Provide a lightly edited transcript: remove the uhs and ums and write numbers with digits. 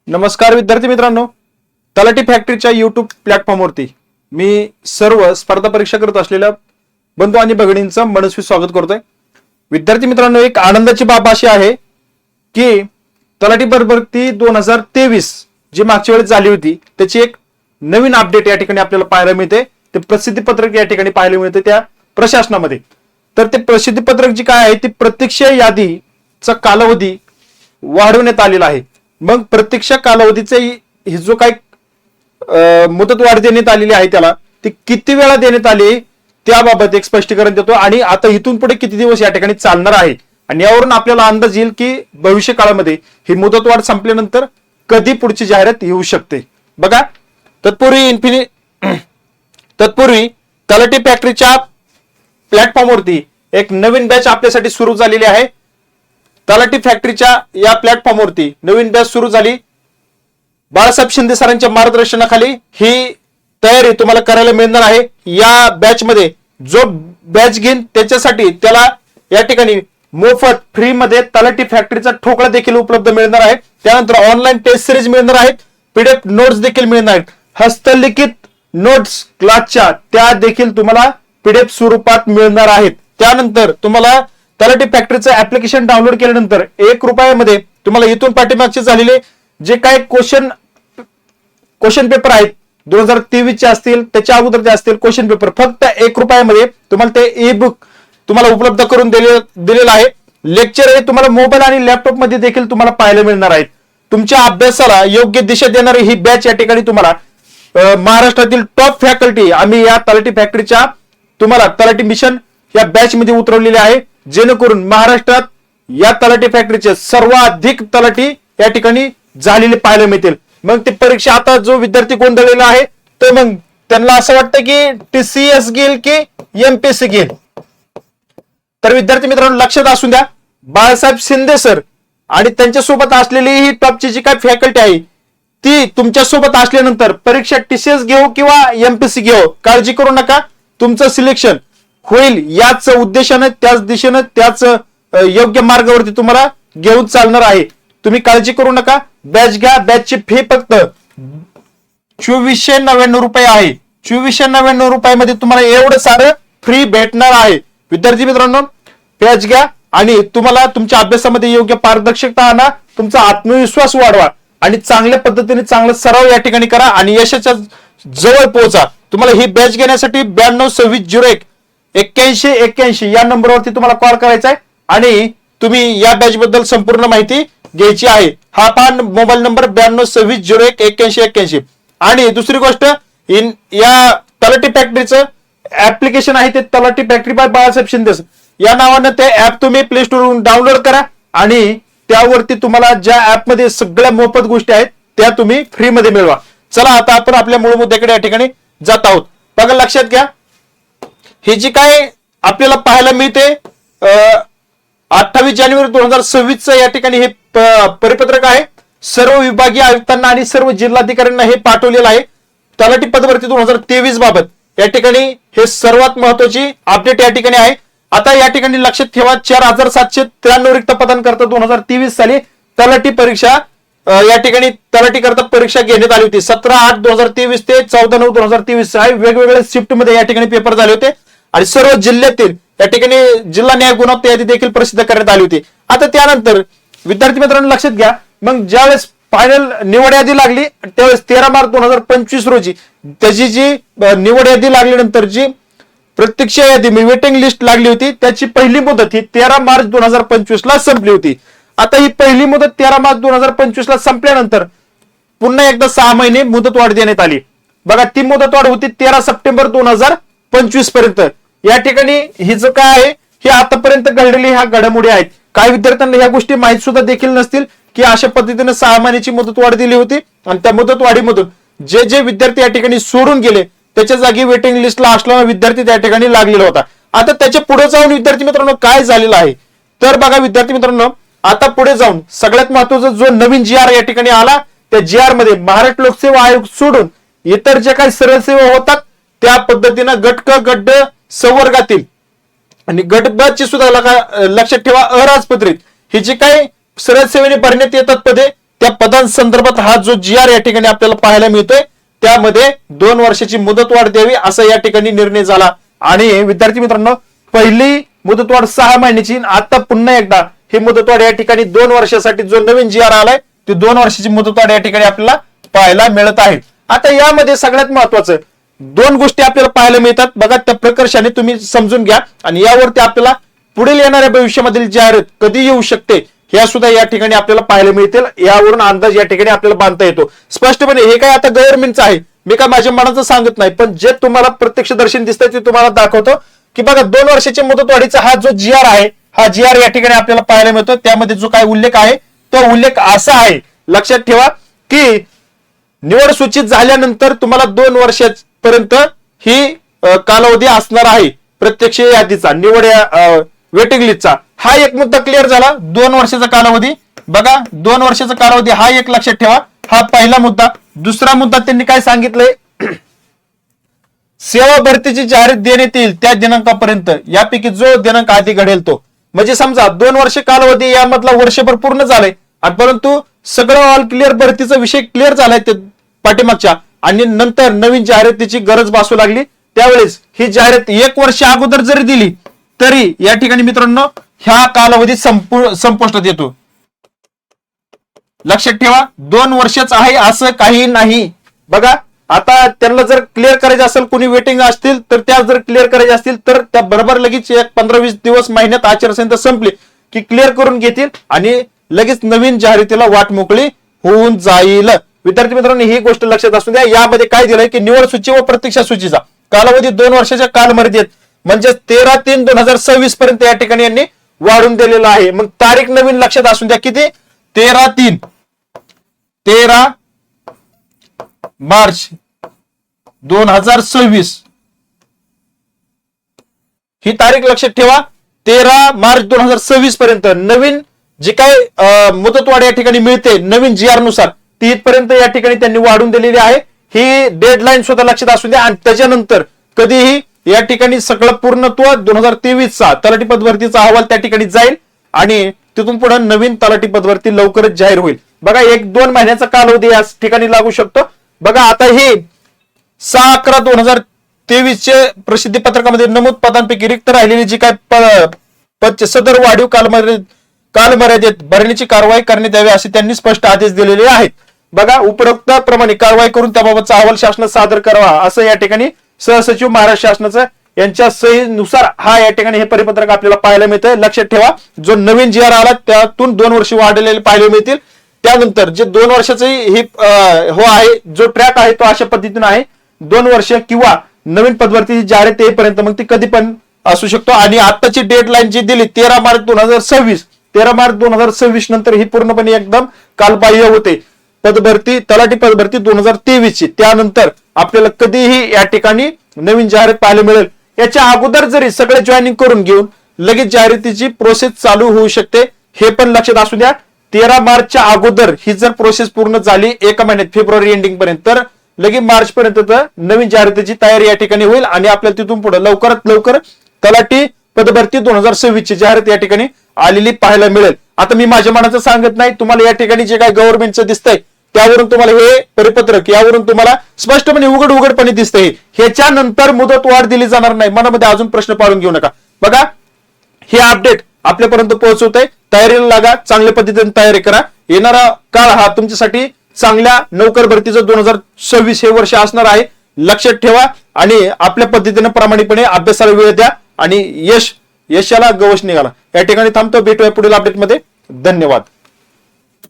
नमस्कार विद्यार्थी मित्रांनो, तलाठी फॅक्टरीच्या युट्यूब प्लॅटफॉर्मवरती मी सर्व स्पर्धा परीक्षा करत असलेल्या बंधू आणि भगिनींचं मनस्वी स्वागत करतोय। विद्यार्थी मित्रांनो, एक आनंदाची बाब अशी आहे की तलाठी भरती 2023 जी मागच्या वेळेस झाली होती त्याची एक नवीन अपडेट या ठिकाणी आपल्याला पाहायला मिळते। ते प्रसिद्धी पत्रक या ठिकाणी पाहायला मिळते त्या प्रशासनामध्ये। तर ते प्रसिद्धी पत्रक जी काय आहे ती प्रत्यक्ष यादीचा कालावधी वाढवण्यात आलेला आहे। मग प्रत्यक्ष कालावधीचे ही जो काही मुदतवाढ देण्यात आलेली आहे त्याला ती किती वेळा देण्यात आली त्याबाबत एक स्पष्टीकरण देतो आणि आता इथून पुढे किती दिवस या ठिकाणी चालणार आहे आणि यावरून आपल्याला अंदाज येईल की भविष्य काळामध्ये ही मुदतवाढ संपल्यानंतर कधी पुढची जाहिरात येऊ शकते। बघा, तत्पूर्वी तलाठी फॅक्टरीच्या प्लॅटफॉर्मवरती एक नवीन बॅच आपल्यासाठी सुरू झालेली आहे। तलाठी फॅक्टरीच्या या प्लॅटफॉर्मवरती नवीन बॅच सुरू झाली। बाळासाहेब शिंदे सरांच्या मार्गदर्शनाखाली ही तयारी तुम्हाला करायला मिळणार आहे। या बॅच मध्ये जो बॅच घेईन त्याच्यासाठी त्याला या ठिकाणी मोफत फ्री मध्ये तलाठी फॅक्टरीचा ठोकळा देखील उपलब्ध मिळणार आहे। त्यानंतर ऑनलाईन टेस्ट सिरीज मिळणार आहेत, पीडीएफ नोट्स देखील मिळणार आहेत, हस्तलिखित नोट्स क्लासच्या त्या देखील तुम्हाला पीडीएफ स्वरूपात मिळणार आहेत। त्यानंतर तुम्हाला तलाठी फॅक्टरीचं ऍप्लिकेशन डाउनलोड केल्यानंतर 1 रुपयामध्ये तुम्हाला इथून पाठीमागचे झालेले जे काही क्वेश्चन पेपर आहेत 2023 चे असतील त्याच्या अगोदरचे असतील क्वेश्चन पेपर फक्त 1 रुपयामध्ये तुम्हाला ते ई बुक तुम्हाला उपलब्ध करून दिलेलं आहे। लेक्चर हे तुम्हाला मोबाईल आणि लॅपटॉप मध्ये देखील तुम्हाला पाहायला मिळणार आहेत। तुमच्या अभ्यासाला योग्य दिशा देणारी ही बॅच या ठिकाणी तुम्हाला महाराष्ट्रातील टॉप फॅकल्टी आम्ही या तलाठी फॅक्टरीच्या तुम्हाला तलाठी मिशन या बॅच मध्ये उतरवलेले आहे, जेणेकरून महाराष्ट्रात या तलाठी फॅक्टरीचे सर्वाधिक तलाठी या ठिकाणी झालेले पाहायला मिळतील। मग ते परीक्षा आता जो विद्यार्थी गोंधळलेला आहे तो मग त्यांना असं वाटतं की टीसीएस घेईल की एमपीएससी घेईल। तर विद्यार्थी मित्रांनो लक्षात असू द्या, बाळासाहेब शिंदे सर आणि त्यांच्या सोबत असलेली ही टॉपची जी काही फॅकल्टी आहे ती तुमच्या सोबत असल्यानंतर परीक्षा टीसीएस घेऊ किंवा एमपीएससी घेऊ काळजी करू नका, तुमचं सिलेक्शन होईल याच उद्देशाने त्याच दिशेने त्याच योग्य मार्गावरती तुम्हाला घेऊन चालणार आहे। तुम्ही काळजी करू नका, बॅच घ्या। बॅचची फी फक्त 2499 रुपये आहे। 2499 रुपयामध्ये तुम्हाला एवढं सारं फ्री भेटणार आहे। विद्यार्थी मित्रांनो, बॅच घ्या आणि तुम्हाला तुमच्या अभ्यासामध्ये योग्य पारदर्शकता आणा, तुमचा आत्मविश्वास वाढवा आणि चांगल्या पद्धतीने चांगला सराव या ठिकाणी करा आणि यशाच्या जवळ पोहोचा। तुम्हाला ही बॅच घेण्यासाठी 922601 8181 या नंबरवरती तुम्हाला कॉल करायचा आहे आणि तुम्ही या बॅच बद्दल संपूर्ण माहिती घ्यायची आहे। हा पहा मोबाईल नंबर 922601 8181। आणि दुसरी गोष्ट या तलाठी फॅक्टरीचं ऍप्लिकेशन आहे ते तलाठी फॅक्टरी बाय बाळासाहेब शिंदे या नावानं ते ऍप तुम्ही प्ले स्टोर वरून डाउनलोड करा आणि त्यावरती तुम्हाला ज्या ऍप मध्ये सगळ्या मोफत गोष्टी आहेत त्या तुम्ही फ्री मध्ये मिळवा। चला आता आपण आपल्या मूळ मुद्द्याकडे या ठिकाणी जात आहोत। बघा, लक्षात घ्या, हे जी काय आपल्याला पाहायला मिळते 28 जानेवारी 2026 या ठिकाणी हे परिपत्रक आहे। सर्व विभागीय आयुक्तांना आणि सर्व जिल्हाधिकाऱ्यांना हे पाठवलेलं आहे। तलाठी पदभरती 2023 बाबत या ठिकाणी हे सर्वात महत्वाची अपडेट या ठिकाणी आहे। आता या ठिकाणी लक्षात ठेवा, 4793 रिक्त पदांकरता 2023 साली तलाठी परीक्षा या ठिकाणी तलाठी करता परीक्षा घेण्यात आली होती। 17/8/2023 ते 14/9/2023 वेगवेगळ्या शिफ्ट मध्ये या ठिकाणी पेपर झाले होते आणि सर्व जिल्ह्यातील या ठिकाणी जिल्हा न्याय गुणवत्ता यादी देखील प्रसिद्ध करण्यात आली होती। आता त्यानंतर विद्यार्थी मित्रांनो लक्षात घ्या, मग ज्यावेळेस फायनल निवड यादी लागली त्यावेळेस 13 मार्च 2025 रोजी त्याची जी निवड यादी लागल्यानंतर जी प्रत्यक्ष यादी वेटिंग लिस्ट लागली होती त्याची पहिली मुदत ही 13 मार्च 2025 ला संपली होती। आता ही पहिली मुदत 13 मार्च 2025 ला संपल्यानंतर पुन्हा एकदा 6 महिने मुदतवाढ देण्यात आली। बघा, ती मुदतवाढ होती 13 सप्टेंबर 2025 पर्यंत। या ठिकाणी ही जो काय आहे ही आतापर्यंत घडलेली ह्या घडामोडी आहेत। काही विद्यार्थ्यांना ह्या गोष्टी माहित सुद्धा देखील नसतील की अशा पद्धतीने 6 महिन्याची मुदतवाढ दिली होती आणि त्या मुदतवाढीमधून जे विद्यार्थी या ठिकाणी सोडून गेले त्याच्या जागी वेटिंग लिस्टला असलेला विद्यार्थी त्या ठिकाणी लागलेला होता। आता त्याच्या पुढे जाऊन विद्यार्थी मित्रांनो काय झालेलं आहे तर बघा विद्यार्थी मित्रांनो, आता पुढे जाऊन सगळ्यात महत्वाचा जो नवीन GR या ठिकाणी आला त्या GR मध्ये महाराष्ट्र लोकसेवा आयोग सोडून इतर जे काही सरळ सेवा होतात त्या पद्धतीनं गट संवर्गातील आणि गट ब ची सुद्धा लक्षात ठेवा अराजपत्रित ही जी काही सरळ सेवेने भरण्यात येतात पदे त्या पदांसंदर्भात हा जो जी आर या ठिकाणी आपल्याला पाहायला मिळतोय त्यामध्ये 2 वर्षाची मुदतवाढ द्यावी असा या ठिकाणी निर्णय झाला. आणि विद्यार्थी मित्रांनो, पहिली मुदतवाढ 6 महिन्याची, आता पुन्हा एकदा ही मुदतवाढ या ठिकाणी 2 वर्षासाठी जो नवीन जी आर आलाय ती 2 वर्षाची मुदतवाढ या ठिकाणी आपल्याला पाहायला मिळत आहे. आता यामध्ये सगळ्यात महत्वाचं 2 गोष्टी आपल्याला पाहायला मिळतात बघा, त्या प्रकर्षाने तुम्ही समजून घ्या आणि यावरती आपल्याला पुढील येणाऱ्या भविष्यामधील जाहिरात कधी येऊ शकते ह्या सुद्धा या ठिकाणी आपल्याला पाहायला मिळतील. यावरून अंदाज या ठिकाणी आपल्याला बांधता येतो स्पष्टपणे. हे काय आता गव्हर्नमेंटचं आहे, मी काय माझ्या मनाचं सांगत नाही, पण जे तुम्हाला प्रत्यक्ष दर्शन दिसतंय ते तुम्हाला दाखवतो की बघा 2 वर्षाच्या मुदतवाढीचा हा जो जी आर आहे, हा जी आर या ठिकाणी आपल्याला पाहायला मिळतो. त्यामध्ये जो काय उल्लेख आहे तो उल्लेख असा आहे, लक्षात ठेवा की निवड सूचित झाल्यानंतर तुम्हाला 2 वर्षापर्यंत ही कालावधी असणार आहे प्रत्यक्ष यादीचा, निवड वेटिंग लिस्टचा. हा एक मुद्दा क्लिअर झाला. 2 वर्षाचा कालावधी बघा, 2 वर्षाचा कालावधी हा एक लक्षात ठेवा, हा पहिला मुद्दा. दुसरा मुद्दा त्यांनी काय सांगितलंय, सेवा भरतीची जाहिरात देण्यात येईल त्या दिनांकापर्यंत यापैकी जो दिनांक आधी घडेल तो. म्हणजे समजा 2 वर्ष कालावधी यामधला वर्षभर पूर्ण झालंय परंतु सगळं ऑल क्लिअर, भरतीचा विषय क्लिअर झालाय ते पाठीमागच्या, आणि नंतर नवीन जाहिरातीची गरज भासू लागली त्यावेळेस ही जाहिरात 1 वर्ष अगोदर जरी दिली तरी या ठिकाणी मित्रांनो ह्या कालावधी संपुष्टात येतो. लक्षात ठेवा 2 वर्षच आहे असं काही नाही. बघा आता त्यांना जर क्लिअर करायचं असेल, कोणी वेटिंग असतील तर त्या जर क्लिअर करायचे असतील तर त्या बरोबर लगेच 15-20 दिवस महिन्यात आचारसंहिता संपली की क्लिअर करून घेतील आणि लगेच नवीन जाहिरातीला वाट मोकळी होऊन जाईल. विद्यार्थी मित्रांनो, ही गोष्ट लक्षात असू द्या. यामध्ये काय दिलंय की निवड सूची व प्रतीक्षा सूचीचा कालावधी 2 वर्षाच्या कालमर्यादेत म्हणजे 13/3/2026 पर्यंत या ठिकाणी यांनी वाढून दिलेला आहे. मग तारीख नवीन लक्षात असू द्या, किती 13 मार्च 2026 ही तारीख लक्षात ठेवा. 13 मार्च 2026 पर्यंत नवीन जी काय मुदतवाढ या ठिकाणी मिळते नवीन जी आर नुसार ती इथपर्यंत या ठिकाणी त्यांनी वाढून दिलेली आहे. ही डेडलाईन सुद्धा लक्षात असू द्या. आणि त्याच्यानंतर कधीही या ठिकाणी सगळं पूर्णत्व 2023चा तलाठी पद भरतीचा अहवाल त्या ठिकाणी जाईल आणि तिथून पुढे नवीन तलाठी पद भरती लवकरच जाहीर होईल. बघा 1-2 महिन्याचा कालावधी या ठिकाणी लागू शकतो. बघा आता हे 6/11/2023 चे प्रसिद्धी पत्रकामध्ये नमूद पदांपैकी रिक्त राहिलेली जी काय सदर वाढीव कालमर्यादेत भरण्याची कारवाई करण्यात यावी असे त्यांनी स्पष्ट आदेश दिलेले आहेत. बघा उपरोक्ताप्रमाणे कारवाई करून त्याबाबतचा अहवाल शासनात सादर करावा असं या ठिकाणी सहसचिव महाराष्ट्र शासनाचं यांच्या सहीनुसार हा या ठिकाणी हे परिपत्रक आपल्याला पाहायला मिळतंय. लक्षात ठेवा जो नवीन जी आर आला त्यातून 2 वर्ष वाढलेले पाहायला मिळतील. त्यानंतर जे 2 वर्षाचे ही आहे जो ट्रॅक आहे तो अशा पद्धतीने आहे 2 वर्ष किंवा नवीन पदभरती जाहिरात येईपर्यंत मग ती कधी पण असू शकतो. आणि आताची डेडलाईन जी दिली 13 मार्च 2026 नंतर ही पूर्णपणे एकदम कालबाह्य होते पदभरती तलाठी पदभरती 2023 ची. त्यानंतर आपल्याला कधीही या ठिकाणी नवीन जाहिरात पाहायला मिळेल. याच्या अगोदर जरी सगळे जॉईनिंग करून घेऊन लगेच जाहिरातीची प्रोसेस चालू होऊ शकते हे पण लक्षात असू द्या. 13 मार्चच्या अगोदर ही जर प्रोसेस पूर्ण झाली 1 महिन्यात फेब्रुवारी एंडिंग पर्यंत तर लगेच मार्च पर्यंत नवीन जाहिरातीची तयारी या ठिकाणी होईल आणि आपल्याला तिथून पुढे लवकरात लवकर तलाठी पदभरती 2026 ची जाहिरात या ठिकाणी आलेली पाहायला मिळेल. आता मी माझ्या मनाचं सांगत नाही, तुम्हाला या ठिकाणी जे काय गव्हर्नमेंटचं दिसतंय त्यावरून तुम्हाला हे परिपत्रक यावरून तुम्हाला स्पष्टपणे उघडपणे दिसतंय. ह्याच्यानंतर मुदतवाढ दिली जाणार नाही, मनामध्ये अजून प्रश्न पाडून घेऊ नका. बघा हे अपडेट आपल्यापर्यंत पोहोचवतंय. तयारीला लागा, चांगल्या पद्धतीने तयारी करा. येणारा काळ हा तुमच्यासाठी चांगल्या नोकर भरतीचं 2026 हे वर्ष असणार आहे. लक्षात ठेवा आणि आपल्या पद्धतीने प्रामाणिकपणे अभ्यासाला वेळ द्या आणि यशाला गवस निघाला. या ठिकाणी थांबतो, भेटूया पुढील अपडेटमध्ये. धन्यवाद.